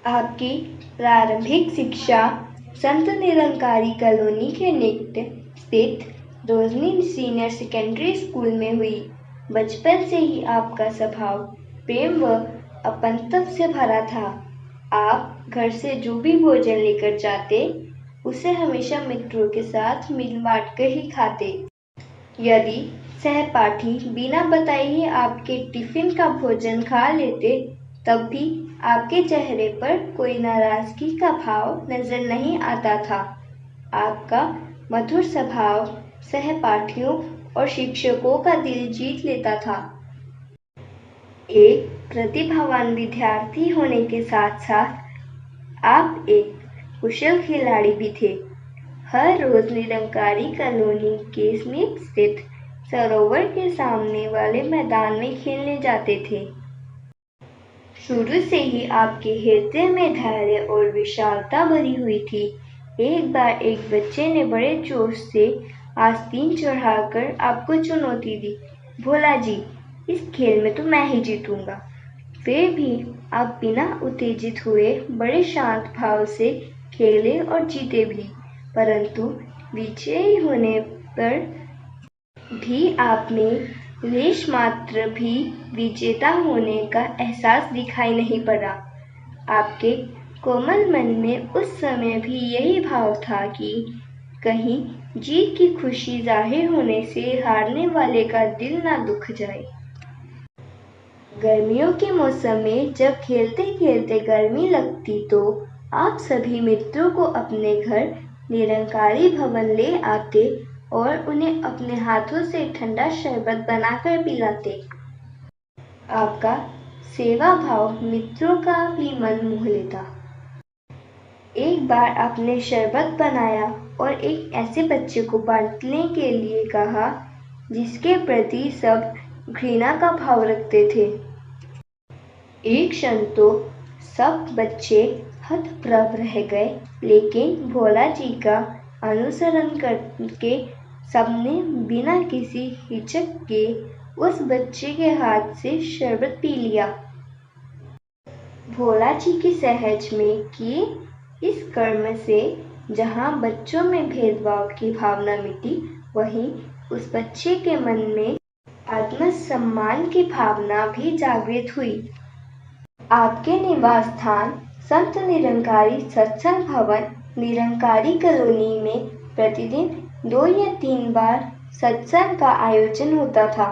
आपकी प्रारंभिक शिक्षा संत निरंकारी कॉलोनी के निकट स्थित रोजनी सीनियर सेकेंडरी स्कूल में हुई। बचपन से ही आपका स्वभाव प्रेम व अपनत्व से भरा था। आप घर से जो भी भोजन लेकर जाते उसे हमेशा मित्रों के साथ मिल बांट कर ही खाते। यदि सहपाठी बिना बताए ही आपके टिफिन का भोजन खा लेते तब भी आपके चेहरे पर कोई नाराजगी का भाव नजर नहीं आता था। आपका मधुर स्वभाव सहपाठियों और शिक्षकों का दिल जीत लेता था। एक प्रतिभावान विद्यार्थी होने के साथ साथ आप एक कुशल खिलाड़ी भी थे। हर रोज निरंकारी कॉलोनी के समीप स्थित सरोवर के सामने वाले मैदान में खेलने जाते थे। शुरू से ही आपके हृदय में धैर्य और विशालता भरी हुई थी। एक बार एक बच्चे ने बड़े जोश से आस्तीन चढ़ाकर आपको चुनौती दी, भोला जी, इस खेल में तो मैं ही जीतूंगा। फिर भी आप बिना उत्तेजित हुए बड़े शांत भाव से खेले और जीते भी, परंतु विजयी होने पर भी आप में लेश मात्र भी विजेता होने का एहसास दिखाई नहीं पड़ा। आपके कोमल मन में उस समय भी यही भाव था कि कहीं जीत की खुशी जाहिर होने से हारने वाले का दिल ना दुख जाए। गर्मियों के मौसम में जब खेलते खेलते गर्मी लगती तो आप सभी मित्रों को अपने घर निरंकारी भवन ले आते और उन्हें अपने हाथों से ठंडा शरबत बनाकर पिलाते। आपका सेवा भाव मित्रों का भी मन मोह लेता। एक बार आपने शरबत बनाया और एक ऐसे बच्चे को बांटने के लिए कहा जिसके प्रति सब घृणा का भाव रखते थे। एक क्षण तो सब बच्चे हतप्रभ रह गए, लेकिन भोला जी का अनुसरण करके सबने बिना किसी हिचक के उस बच्चे के हाथ से शरबत पी लिया। भोला जी के सहज में किए इस कर्म से जहाँ बच्चों में भेदभाव की भावना मिटी, वहीं उस बच्चे के मन में आत्मसम्मान की भावना भी जागृत हुई। आपके निवास स्थान संत निरंकारी सत्संग भवन निरंकारी कॉलोनी में प्रतिदिन 2 या 3 बार सत्संग का आयोजन होता था।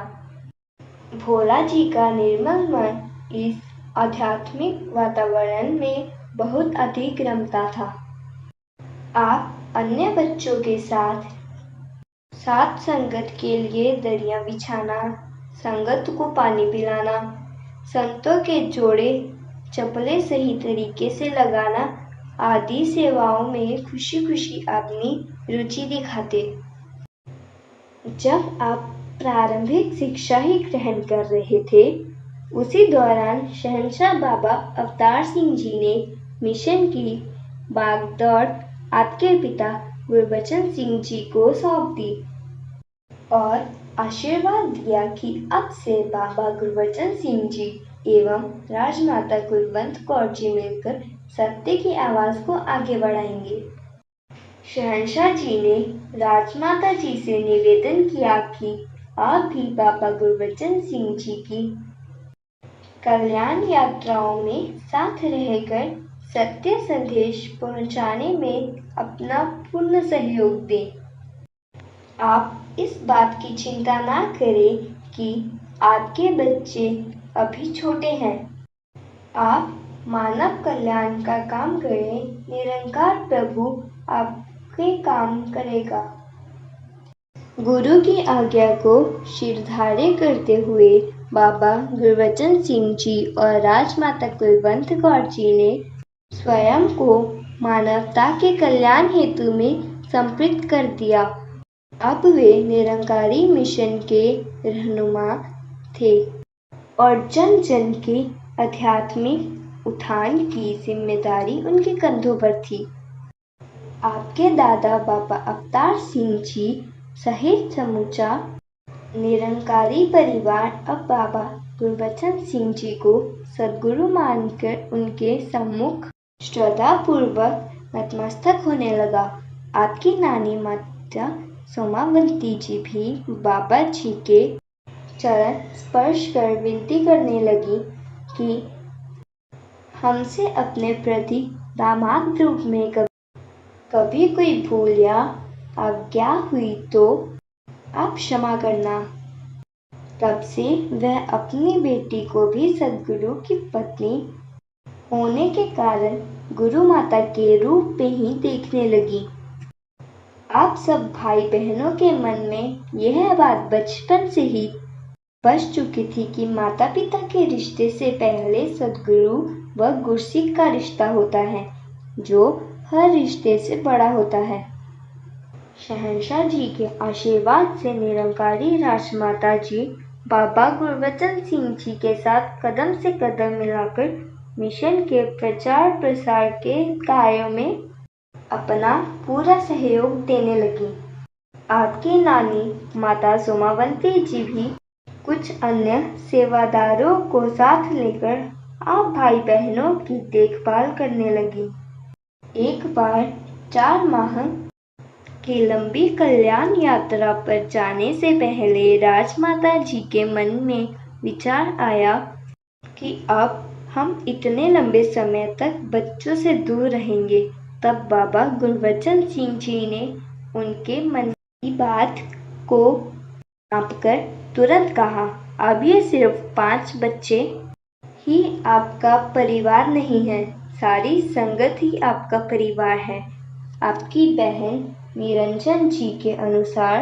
भोला जी का निर्मल मन इस आध्यात्मिक वातावरण में बहुत अधिक रमता था। आप अन्य बच्चों के साथ संगत के लिए दरिया बिछाना, संगत को पानी पिलाना, संतों के जोड़े चप्पलें सही तरीके से लगाना आदि सेवाओं में खुशी खुशी अपनी रुचि दिखाते। जब आप प्रारंभिक शिक्षा ही ग्रहण कर रहे थे, उसी दौरान शहंशाह बाबा अवतार सिंह जी ने मिशन की बागडोर आपके पिता गुरबचन सिंह जी को सौंप दी और आशीर्वाद दिया कि अब से बाबा गुरबचन सिंह जी एवं राजमाता कुलवंत कौर जी मिलकर सत्य की आवाज को आगे बढ़ाएंगे। शहंशाह जी ने राजमाता जी से निवेदन किया कि आप भी बाबा गुरबचन सिंह जी की कल्याण यात्राओं में साथ रहकर सत्य संदेश पहुंचाने में अपना पूर्ण सहयोग दें। आप इस बात की चिंता ना करें कि आपके बच्चे अभी छोटे हैं। आप मानव कल्याण का काम करें, निरंकार प्रभु आपके काम करेगा। गुरु की आज्ञा को शिरधार्य करते हुए बाबा गुरबचन सिंह जी और राजमाता कुलवंत कौर जी ने स्वयं को मानवता के कल्याण हेतु में समर्पित कर दिया। अब वे निरंकारी मिशन के रहनुमा थे और जन जन के आध्यात्मिक उत्थान की जिम्मेदारी उनके कंधों पर थी। आपके दादा बाबा अवतार सिंह जी सहित समूचा निरंकारी परिवार अब बाबा गुरबचन सिंह जी को सद्गुरु मानकर उनके सम्मुख श्रद्धापूर्वक नतमस्तक होने लगा। आपकी नानी माता सोमावती जी भी बाबा जी के चरण स्पर्श कर विनती करने लगी कि हमसे अपने प्रति दामाद रूप में कभी कोई भूल या अवज्ञा हुई तो आप क्षमा करना। तब से वह अपनी बेटी को भी सद्गुरु की पत्नी होने के कारण गुरु माता के रूप में ही देखने लगी। आप सब भाई बहनों के मन में यह बात बचपन से ही बस चुकी थी कि माता पिता के रिश्ते से पहले सद्गुरु व गुरसिक का रिश्ता होता है, जो हर रिश्ते से बड़ा होता है। शहंशाह जी के आशीर्वाद से निरंकारी राजमाता जी बाबा गुरबचन सिंह जी के साथ कदम से कदम मिलाकर मिशन के प्रचार प्रसार के कार्यों में अपना पूरा सहयोग देने लगी। आपकी नानी माता सोमावती जी भी कुछ अन्य सेवादारों को साथ लेकर आप भाई बहनों की देखभाल करने लगी। एक बार 4 माह की लंबी कल्याण यात्रा पर जाने से पहले राजमाता जी के मन में विचार आया कि अब हम इतने लंबे समय तक बच्चों से दूर रहेंगे। तब बाबा गुरबचन सिंह जी ने उनके मन की बात को नापकर तुरंत कहा, अब ये सिर्फ 5 बच्चे ही आपका परिवार नहीं है, सारी संगत ही आपका परिवार है। आपकी बहन निरंजन जी के अनुसार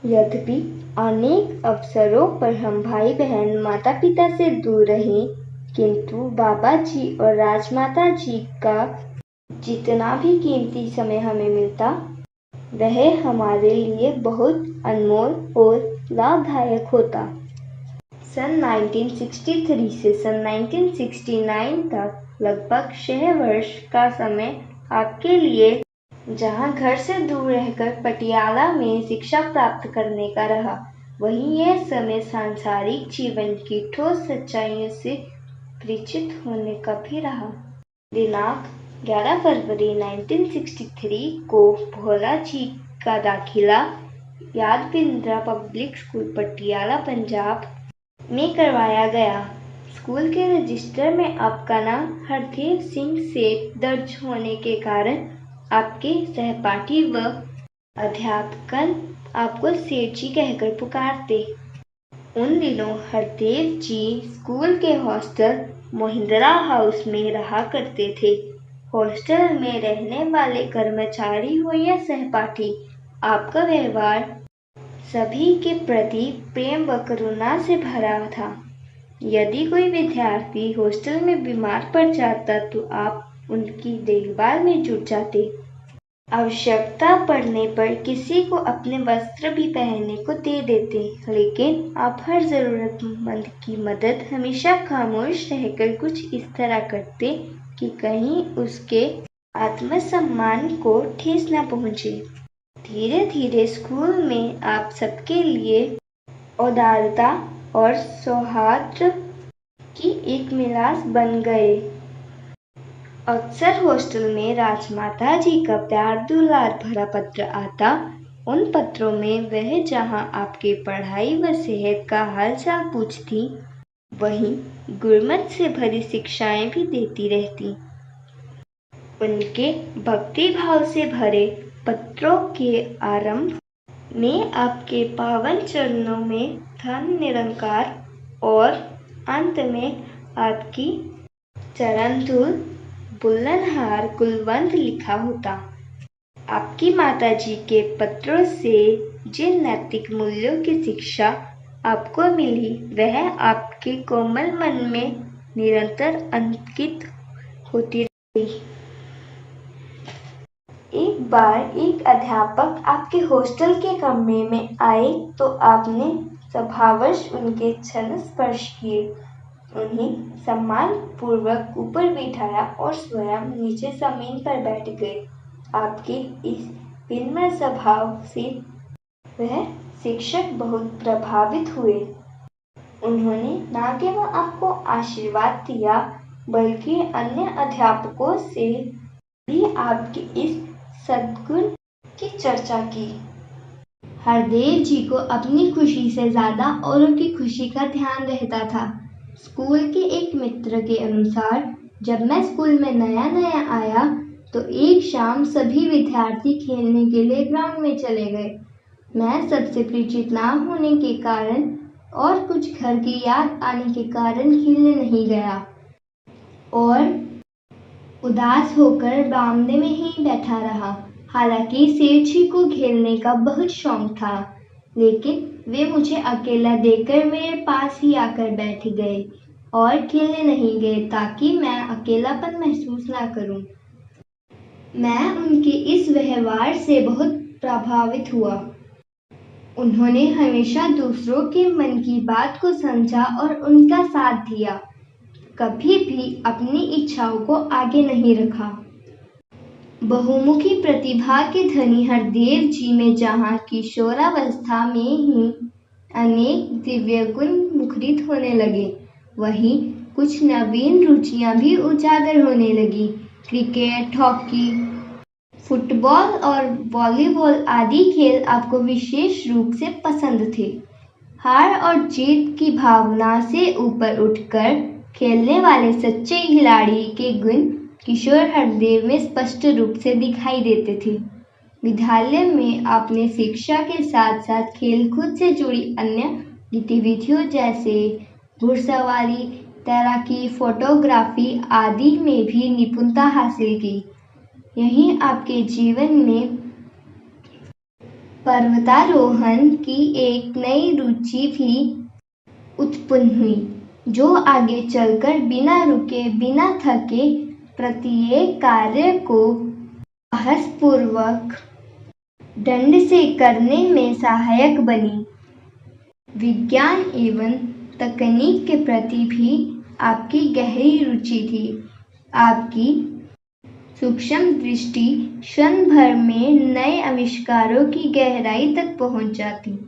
यद्यपि अनेक अवसरों पर हम भाई बहन माता पिता से दूर रहे, किंतु बाबा जी और राजमाता जी का जितना भी कीमती समय हमें मिलता, वह हमारे लिए बहुत अनमोल और लाभदायक होता। सन 1963 से सन 1969 तक लगभग 6 वर्ष का समय आपके लिए जहां घर से दूर रहकर पटियाला में शिक्षा प्राप्त करने का रहा, वहीं यह समय सांसारिक जीवन की ठोस सच्चाइयों से परिचित होने का भी रहा। दिनांक 11 फरवरी 1963 को भोला जी का दाखिला याद बिंद्रा पब्लिक स्कूल पटियाला पंजाब में करवाया गया। स्कूल के रजिस्टर में आपका नाम हरदेव सिंह सेठ दर्ज होने के कारण आपके सहपाठी व अध्यापकगण आपको सेठ जी कहकर पुकारते। उन दिनों हरदेव जी स्कूल के हॉस्टल महिंद्रा हाउस में रहा करते थे। हॉस्टल में रहने वाले कर्मचारी हो या सहपाठी, आपका व्यवहार सभी के प्रति प्रेम व करुणा से भरा था। यदि कोई विद्यार्थी हॉस्टल में बीमार पड़ जाता तो आप उनकी देखभाल में जुट जाते। आवश्यकता पड़ने पर किसी को अपने वस्त्र भी पहनने को दे देते, लेकिन आप हर जरूरतमंद की मदद हमेशा खामोश रहकर कुछ इस तरह करते कि कहीं उसके आत्मसम्मान को ठेस न पहुंचे। धीरे धीरे स्कूल में आप सबके लिए उदारता और सौहार्द की एक मिलास बन गए। अक्सर हॉस्टल में राजमाता जी का प्यार दुलार भरा पत्र आता। उन पत्रों में वह जहां आपके पढ़ाई व सेहत का हालचाल पूछती, वहीं गुरमत से भरी शिक्षाएं भी देती रहती। उनके भक्ति भाव से भरे पत्रों के आरंभ में आपके पावन चरणों में धन निरंकार और अंत में आपकी चरण धूल बुल्लनहार कुलवंत लिखा होता। आपकी माताजी के पत्रों से जिन नैतिक मूल्यों की शिक्षा आपको मिली, वह आपके कोमल मन में निरंतर अंकित होती रही। एक बार एक अध्यापक आपके हॉस्टल के कमरे में आए तो आपने स्वभावश उनके चरण स्पर्श किए, उन्हें सम्मान पूर्वक ऊपर बिठाया और स्वयं नीचे जमीन पर बैठ गए। आपके इस विनम्र स्वभाव से वह शिक्षक बहुत प्रभावित हुए। उन्होंने न केवल आपको आशीर्वाद दिया, बल्कि अन्य अध्यापकों से भी आपके इस सद्गुण की चर्चा की। हरदेव जी को अपनी खुशी से ज्यादा औरों की खुशी का ध्यान रहता था। स्कूल के एक मित्र के अनुसार जब मैं स्कूल में नया आया तो एक शाम सभी विद्यार्थी खेलने के लिए ग्राउंड में चले गए। मैं सबसे परिचित ना होने के कारण और कुछ घर की याद आने के कारण खेलने नहीं गया और उदास होकर बरामदे में ही बैठा रहा। हालांकि सेठ जी को खेलने का बहुत शौक था, लेकिन वे मुझे अकेला देखकर मेरे पास ही आकर बैठ गए और खेलने नहीं गए ताकि मैं अकेलापन महसूस ना करूं। मैं उनके इस व्यवहार से बहुत प्रभावित हुआ। उन्होंने हमेशा दूसरों के मन की बात को समझा और उनका साथ दिया, कभी भी अपनी इच्छाओं को आगे नहीं रखा। बहुमुखी प्रतिभा के धनी हरदेव जी में जहाँ किशोरावस्था में ही अनेक दिव्य गुण मुखरित होने लगे, वहीं कुछ नवीन रुचियां भी उजागर होने लगी। क्रिकेट, हॉकी, फुटबॉल और वॉलीबॉल आदि खेल आपको विशेष रूप से पसंद थे। हार और जीत की भावना से ऊपर उठकर खेलने वाले सच्चे खिलाड़ी के गुण किशोर हरदेव में स्पष्ट रूप से दिखाई देते थे। विद्यालय में आपने शिक्षा के साथ साथ खेलकूद से जुड़ी अन्य गतिविधियों जैसे घुड़सवारी, तैराकी, फोटोग्राफी आदि में भी निपुणता हासिल की। यही आपके जीवन में पर्वतारोहण की एक नई रुचि भी उत्पन्न हुई, जो आगे चलकर बिना रुके बिना थके प्रत्येक कार्य को साहसपूर्वक दृढ़ से करने में सहायक बनी। विज्ञान एवं तकनीक के प्रति भी आपकी गहरी रुचि थी। आपकी सूक्ष्म दृष्टि क्षण भर में नए आविष्कारों की गहराई तक पहुंच जाती।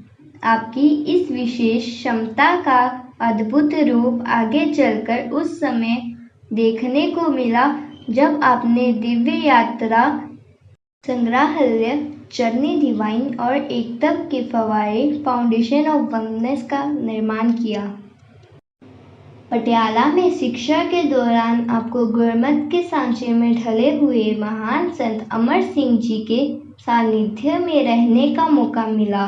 आपकी इस विशेष क्षमता का अद्भुत रूप आगे चलकर उस समय देखने को मिला जब आपने दिव्य यात्रा, संग्रहालय, जर्नी डिवाइन और एकतप के फव्वारे फाउंडेशन ऑफ वननेस का निर्माण किया। पटियाला में शिक्षा के दौरान आपको गुरमत के सांचे में ढले हुए महान संत अमर सिंह जी के सानिध्य में रहने का मौका मिला।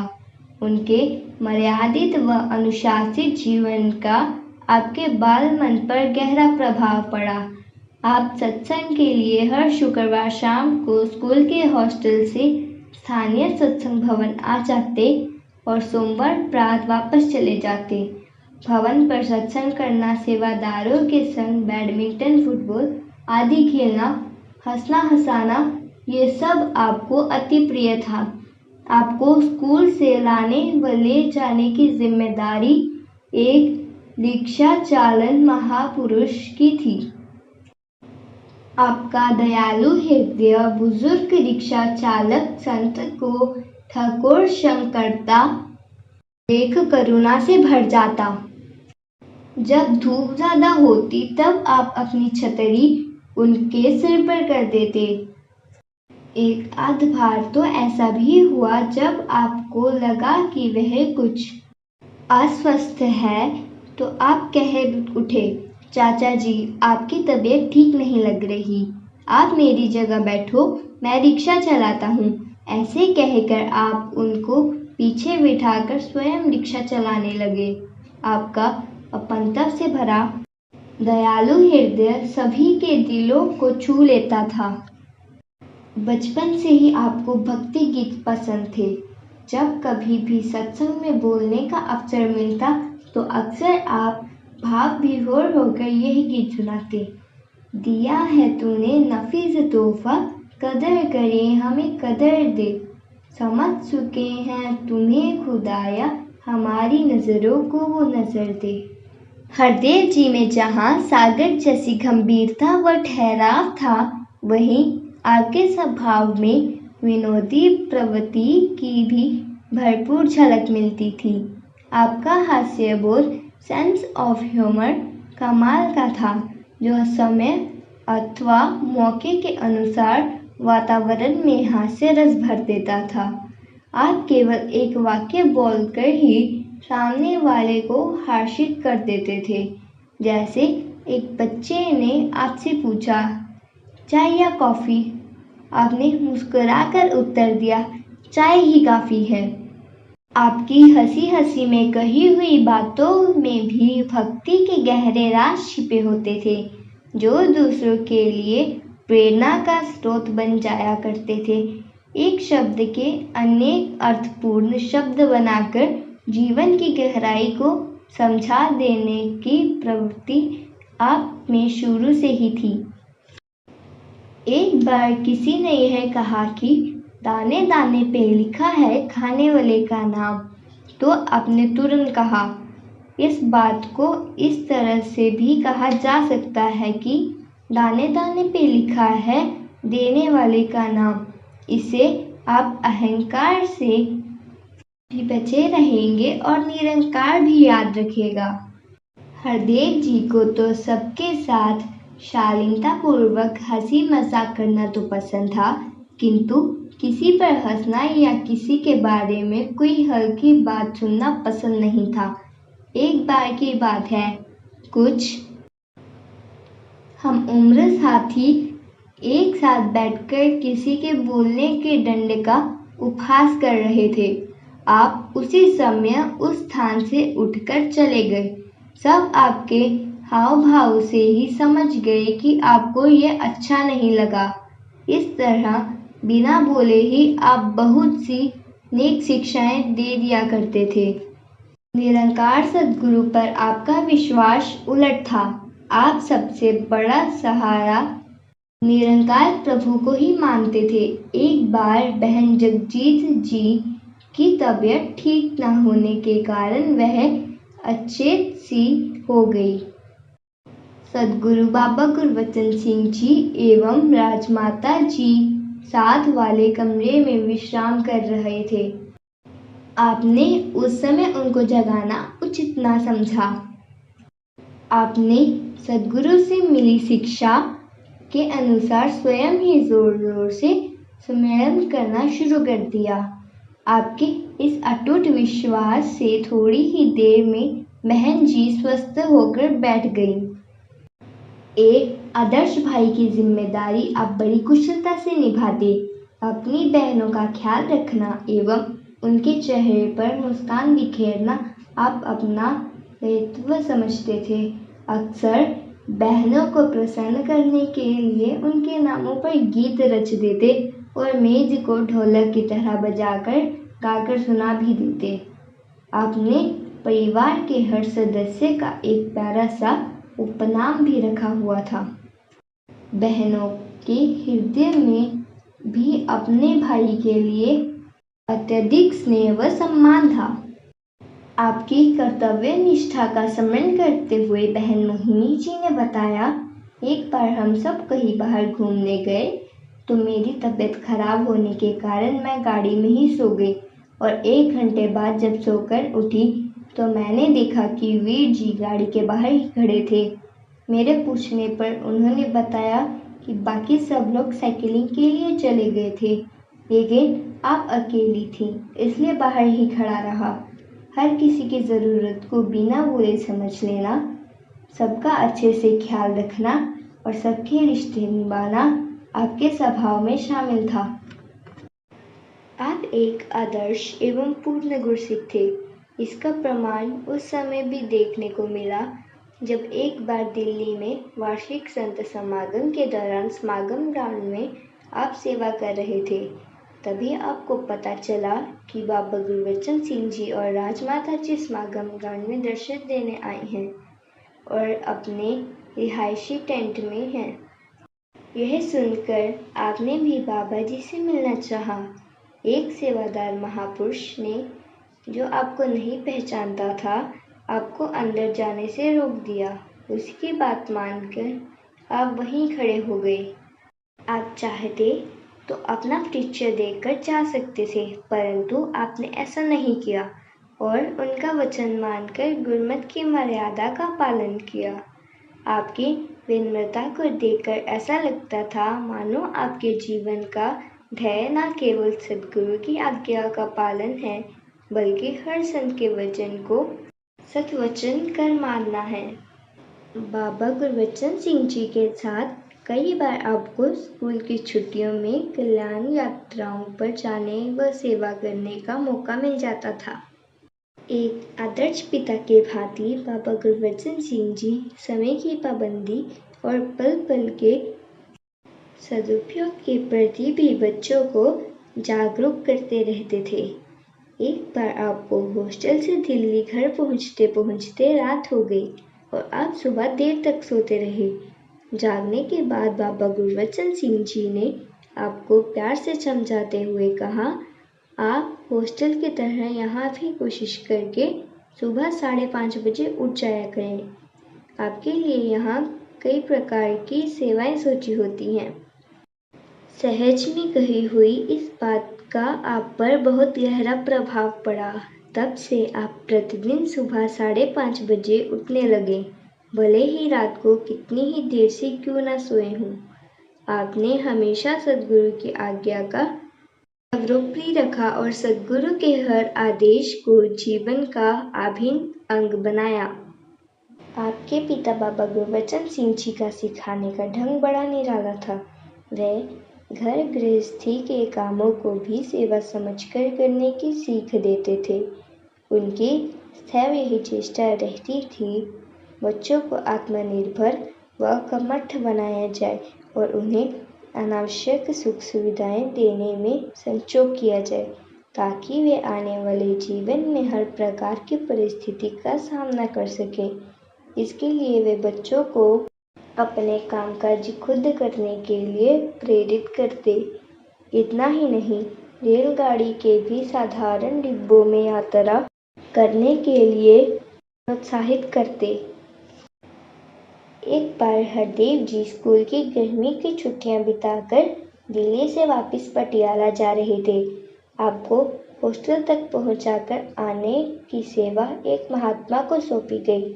उनके मर्यादित व अनुशासित जीवन का आपके बाल मन पर गहरा प्रभाव पड़ा। आप सत्संग के लिए हर शुक्रवार शाम को स्कूल के हॉस्टल से स्थानीय सत्संग भवन आ जाते और सोमवार प्रातः वापस चले जाते। भवन पर सत्संग करना, सेवादारों के संग बैडमिंटन, फुटबॉल आदि खेलना, हंसना हंसाना, ये सब आपको अति प्रिय था। आपको स्कूल से लाने व ले जाने की जिम्मेदारी एक रिक्शा चालन महापुरुष की थी। आपका दयालु हृदय बुजुर्ग रिक्शा चालक संत को ठकोर श्रम करता देख करुणा से भर जाता। जब धूप ज्यादा होती तब आप अपनी छतरी उनके सिर पर कर देते। एक आध बार तो ऐसा भी हुआ जब आपको लगा कि वह कुछ अस्वस्थ है तो आप कह उठे, चाचा जी आपकी तबीयत ठीक नहीं लग रही, आप मेरी जगह बैठो, मैं रिक्शा चलाता हूँ। ऐसे कहकर आप उनको पीछे बिठाकर स्वयं रिक्शा चलाने लगे। आपका अपनत्व से भरा दयालु हृदय सभी के दिलों को छू लेता था। बचपन से ही आपको भक्ति गीत पसंद थे। जब कभी भी सत्संग में बोलने का अवसर मिलता तो अक्सर आप भाव विभोर होकर यही गीत सुनाते। दिया है तूने नफीस तोहफा, कदर करे हमें कदर दे, समझ चुके हैं तुम्हें खुदाया, हमारी नजरों को वो नजर दे। हरदेव जी में जहाँ सागर जैसी गंभीरता व ठहराव था, वहीं आपके स्वभाव में विनोदी प्रवृत्ति की भी भरपूर झलक मिलती थी। आपका हास्यबोध, सेंस ऑफ ह्यूमर कमाल का था। जो समय अथवा मौके के अनुसार वातावरण में हास्य रस भर देता था। आप केवल एक वाक्य बोलकर ही सामने वाले को हर्षित कर देते थे। जैसे एक बच्चे ने आपसे पूछा, चाय या कॉफ़ी? आपने मुस्कुराकर उत्तर दिया, चाय ही काफ़ी है। आपकी हंसी हंसी में कही हुई बातों में भी भक्ति के गहरे राज छिपे होते थे, जो दूसरों के लिए प्रेरणा का स्रोत बन जाया करते थे। एक शब्द के अनेक अर्थपूर्ण शब्द बनाकर जीवन की गहराई को समझा देने की प्रवृत्ति आप में शुरू से ही थी। एक बार किसी ने यह कहा कि दाने दाने पे लिखा है खाने वाले का नाम, तो आपने तुरंत कहा, इस बात को इस तरह से भी कहा जा सकता है कि दाने दाने पे लिखा है देने वाले का नाम। इससे आप अहंकार से भी बचे रहेंगे और निरंकार भी याद रखेगा। हरदेव जी को तो सबके साथ शालीनतापूर्वक हंसी मजाक करना तो पसंद था, किंतु किसी पर हंसना या किसी के बारे में कोई हल्की बात सुनना पसंद नहीं था। एक बार की बात है, कुछ हम उम्र साथी एक साथ बैठकर किसी के बोलने के डंडे का उपहास कर रहे थे। आप उसी समय उस स्थान से उठकर चले गए। सब आपके हाव भाव से ही समझ गए कि आपको यह अच्छा नहीं लगा। इस तरह बिना बोले ही आप बहुत सी नेक शिक्षाएं दे दिया करते थे। निरंकार सद्गुरु पर आपका विश्वास उलट था। आप सबसे बड़ा सहारा निरंकार प्रभु को ही मानते थे। एक बार बहन जगजीत जी की तबीयत ठीक न होने के कारण वह अचेत सी हो गई। सद्गुरु बाबा गुरबचन सिंह जी एवं राजमाता जी साथ वाले कमरे में विश्राम कर रहे थे। आपने उस समय उनको जगाना उचित ना समझा। आपने सद्गुरु से मिली शिक्षा के अनुसार स्वयं ही जोर जोर से सुमिरन करना शुरू कर दिया। आपके इस अटूट विश्वास से थोड़ी ही देर में बहन जी स्वस्थ होकर बैठ गई। एक आदर्श भाई की जिम्मेदारी आप बड़ी कुशलता से निभाते। अपनी बहनों का ख्याल रखना एवं उनके चेहरे पर मुस्कान बिखेरना आप अपना दायित्व समझते थे। अक्सर बहनों को प्रसन्न करने के लिए उनके नामों पर गीत रच देते और मेज को ढोलक की तरह बजाकर गाकर सुना भी देते। आपने परिवार के हर सदस्य का एक प्यारा सा उपनाम भी रखा हुआ था। बहनों के हृदय में भी अपने भाई के लिए अत्यधिक स्नेह व सम्मान था। आपकी कर्तव्य निष्ठा का स्मरण करते हुए बहन मोहिनी जी ने बताया, एक बार हम सब कहीं बाहर घूमने गए तो मेरी तबीयत खराब होने के कारण मैं गाड़ी में ही सो गई और 1 घंटे बाद जब सोकर उठी तो मैंने देखा कि वीर जी गाड़ी के बाहर ही खड़े थे। मेरे पूछने पर उन्होंने बताया कि बाकी सब लोग साइकिलिंग के लिए चले गए थे, लेकिन आप अकेली थी, इसलिए बाहर ही खड़ा रहा। हर किसी की ज़रूरत को बिना बोले समझ लेना, सबका अच्छे से ख्याल रखना और सबके रिश्ते निभाना आपके स्वभाव में शामिल था। आप एक आदर्श एवं पूर्ण गुरसिख थे। इसका प्रमाण उस समय भी देखने को मिला जब एक बार दिल्ली में वार्षिक संत समागम के दौरान समागम ग्राउंड में आप सेवा कर रहे थे। तभी आपको पता चला कि बाबा गुरबचन सिंह जी और राजमाता जी समागम ग्राउंड में दर्शन देने आए हैं और अपने रिहायशी टेंट में हैं। यह सुनकर आपने भी बाबा जी से मिलना चाहा। एक सेवादार महापुरुष ने, जो आपको नहीं पहचानता था, आपको अंदर जाने से रोक दिया। उसकी बात मानकर आप वहीं खड़े हो गए। आप चाहते तो अपना परिचय देकर जा सकते थे, परंतु आपने ऐसा नहीं किया और उनका वचन मानकर गुरमत की मर्यादा का पालन किया। आपकी विनम्रता को देखकर ऐसा लगता था मानो आपके जीवन का ध्येय न केवल सद्गुरु की आज्ञा का पालन है, बल्कि हर संत के वचन को सत्वचन कर मानना है। बाबा गुरबचन सिंह जी के साथ कई बार आपको स्कूल की छुट्टियों में कल्याण यात्राओं पर जाने व सेवा करने का मौका मिल जाता था। एक आदर्श पिता के भांति बाबा गुरबचन सिंह जी समय की पाबंदी और पल पल के सदुपयोग के प्रति भी बच्चों को जागरूक करते रहते थे। एक बार आपको हॉस्टल से दिल्ली घर पहुंचते पहुंचते रात हो गई और आप सुबह देर तक सोते रहे। जागने के बाद बाबा गुरबचन सिंह जी ने आपको प्यार से समझाते हुए कहा, आप हॉस्टल की तरह यहाँ भी कोशिश करके सुबह 5:30 बजे उठ जाया करें। आपके लिए यहाँ कई प्रकार की सेवाएं सोची होती हैं। सहज में कही हुई इस बात का आप पर बहुत गहरा प्रभाव पड़ा। तब से आप प्रतिदिन सुबह 5:30 बजे उठने लगे, भले ही रात को कितनी ही देर से क्यों न सोए हों। आपने हमेशा सद्गुरु की आज्ञा का सर्वोपरि रखा और सद्गुरु के हर आदेश को जीवन का अभिन्न अंग बनाया। आपके पिता बाबा गुरबचन सिंह जी का सिखाने का ढंग बड़ा निराला था। वे घर गृहस्थी के कामों को भी सेवा समझकर करने की सीख देते थे। उनकी सदैव यही चेष्टा रहती थी, बच्चों को आत्मनिर्भर व कर्मठ बनाया जाए और उन्हें अनावश्यक सुख सुविधाएं देने में संचोक किया जाए, ताकि वे आने वाले जीवन में हर प्रकार की परिस्थिति का सामना कर सकें। इसके लिए वे बच्चों को अपने कामकाज खुद करने के लिए प्रेरित करते। इतना ही नहीं, रेलगाड़ी के भी साधारण डिब्बों में यात्रा करने के लिए प्रोत्साहित करते। एक बार हरदेव जी स्कूल की गर्मी की छुट्टियां बिताकर दिल्ली से वापस पटियाला जा रहे थे। आपको हॉस्टल तक पहुंचाकर आने की सेवा एक महात्मा को सौंपी गई।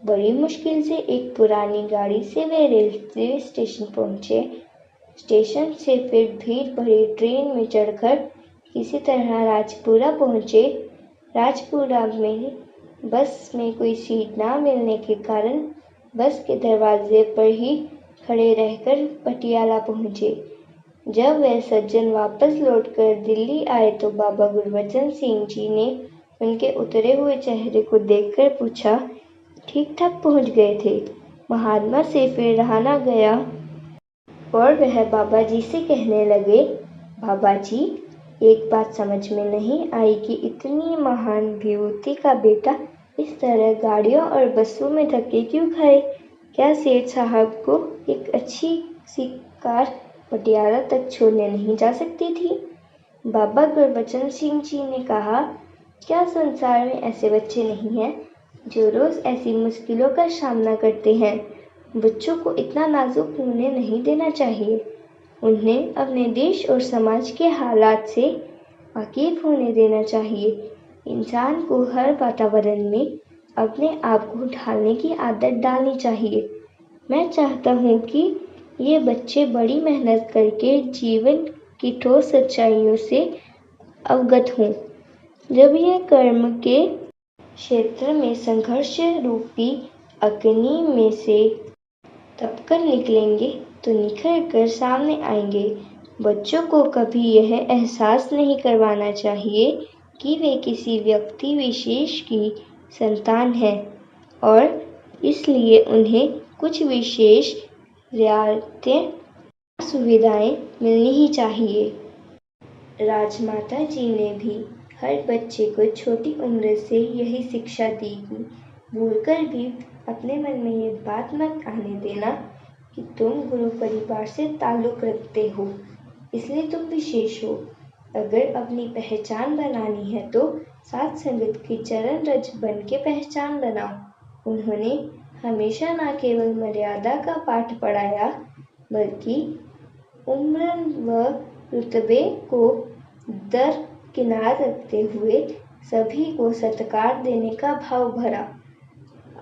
बड़ी मुश्किल से एक पुरानी गाड़ी से वे रेलवे स्टेशन पहुंचे। स्टेशन से फिर भीड़ भरी ट्रेन में चढ़कर किसी तरह राजपुरा पहुंचे। राजपुरा में बस में कोई सीट ना मिलने के कारण बस के दरवाजे पर ही खड़े रहकर पटियाला पहुंचे। जब वे सज्जन वापस लौटकर दिल्ली आए तो बाबा गुरबचन सिंह जी ने उनके उतरे हुए चेहरे को देखकर पूछा, ठीक ठाक पहुंच गए थे? महात्मा से फिर रहा ना गया और वह बाबा जी से कहने लगे, बाबा जी, एक बात समझ में नहीं आई कि इतनी महान विभूति का बेटा इस तरह गाड़ियों और बसों में धक्के क्यों खाए? क्या सेठ साहब को एक अच्छी सी कार पटियाला तक छोड़ने नहीं जा सकती थी? बाबा गुरबचन सिंह जी ने कहा, क्या संसार में ऐसे बच्चे नहीं हैं जो रोज ऐसी मुश्किलों का सामना करते हैं? बच्चों को इतना नाजुक होने नहीं देना चाहिए। उन्हें अपने देश और समाज के हालात से वाकिफ होने देना चाहिए। इंसान को हर वातावरण में अपने आप को ढालने की आदत डालनी चाहिए। मैं चाहता हूँ कि ये बच्चे बड़ी मेहनत करके जीवन की ठोस सच्चाइयों से अवगत हों। जब ये कर्म के क्षेत्र में संघर्ष रूपी अग्नि में से तपकर निकलेंगे तो निखर कर सामने आएंगे। बच्चों को कभी यह एहसास नहीं करवाना चाहिए कि वे किसी व्यक्ति विशेष की संतान हैं और इसलिए उन्हें कुछ विशेष रियायतें सुविधाएं मिलनी ही चाहिए। राजमाता जी ने भी हर बच्चे को छोटी उम्र से यही शिक्षा दी कि भूलकर भी अपने मन में ये बात मत आने देना कि तुम गुरु परिवार से ताल्लुक रखते हो, इसलिए तुम विशेष हो। अगर अपनी पहचान बनानी है तो साथ संगत की चरण रज बन के पहचान बनाओ। उन्होंने हमेशा न केवल मर्यादा का पाठ पढ़ाया, बल्कि उम्र व रुतबे को दरकिनार रखते हुए सभी को सत्कार देने का भाव भरा।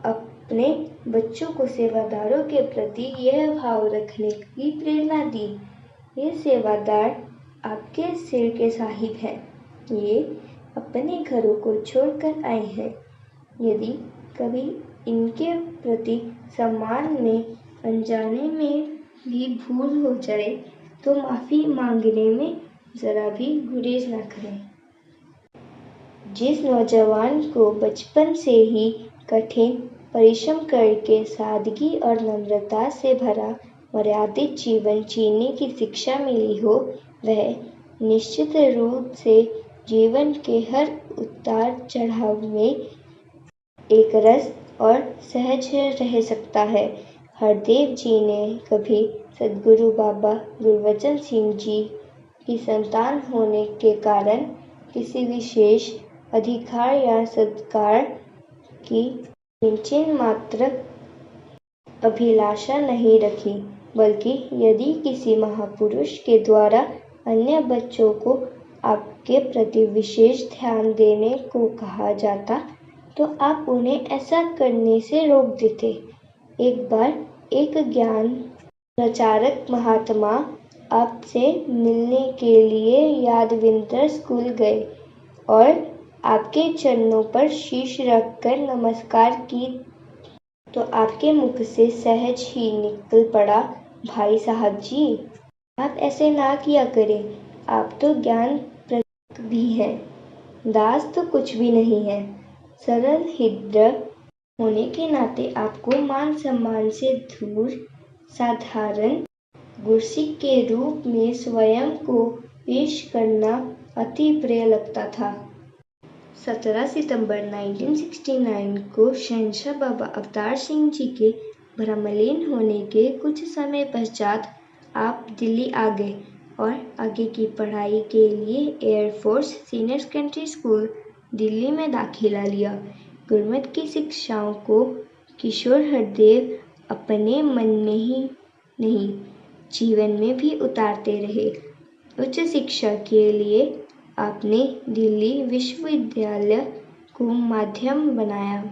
अपने बच्चों को सेवादारों के प्रति यह भाव रखने की प्रेरणा दी। ये सेवादार आपके सिर के साहिब हैं। ये अपने घरों को छोड़कर आए हैं। यदि कभी इनके प्रति सम्मान में अनजाने में भी भूल हो जाए तो माफ़ी मांगने में ज़रा भी गुरेज न करें। जिस नौजवान को बचपन से ही कठिन परिश्रम करके सादगी और नम्रता से भरा मर्यादित जीवन जीने की शिक्षा मिली हो, वह निश्चित रूप से जीवन के हर उतार चढ़ाव में एक रस और सहज रह सकता है। हरदेव जी ने कभी सद्गुरु बाबा गुरबचन सिंह जी की संतान होने के कारण किसी विशेष अधिकार या सत्कार की किंचित मात्र अभिलाषा नहीं रखी, बल्कि यदि किसी महापुरुष के द्वारा अन्य बच्चों को आपके प्रति विशेष ध्यान देने को कहा जाता तो आप उन्हें ऐसा करने से रोक देते। एक बार एक ज्ञान प्रचारक महात्मा आपसे मिलने के लिए यादविंदर स्कूल गए और आपके चरणों पर शीश रखकर नमस्कार की तो आपके मुख से सहज ही निकल पड़ा, भाई साहब जी, आप ऐसे ना किया करें। आप तो ज्ञान प्रचारक भी हैं, दास तो कुछ भी नहीं है। सरल हृदय होने के नाते आपको मान सम्मान से दूर साधारण गुरसिक के रूप में स्वयं को पेश करना अति प्रिय लगता था। 17 सितंबर 1969 को शहंशाह बाबा अवतार सिंह जी के भ्रमलीन होने के कुछ समय पश्चात आप दिल्ली आ गए और आगे की पढ़ाई के लिए air force senior secondary school Delhi में दाखिला लिया। गुरमत की शिक्षाओं को किशोर हरदेव अपने मन में ही नहीं, जीवन में भी उतारते रहे। उच्च शिक्षा के लिए आपने दिल्ली विश्वविद्यालय को माध्यम बनाया।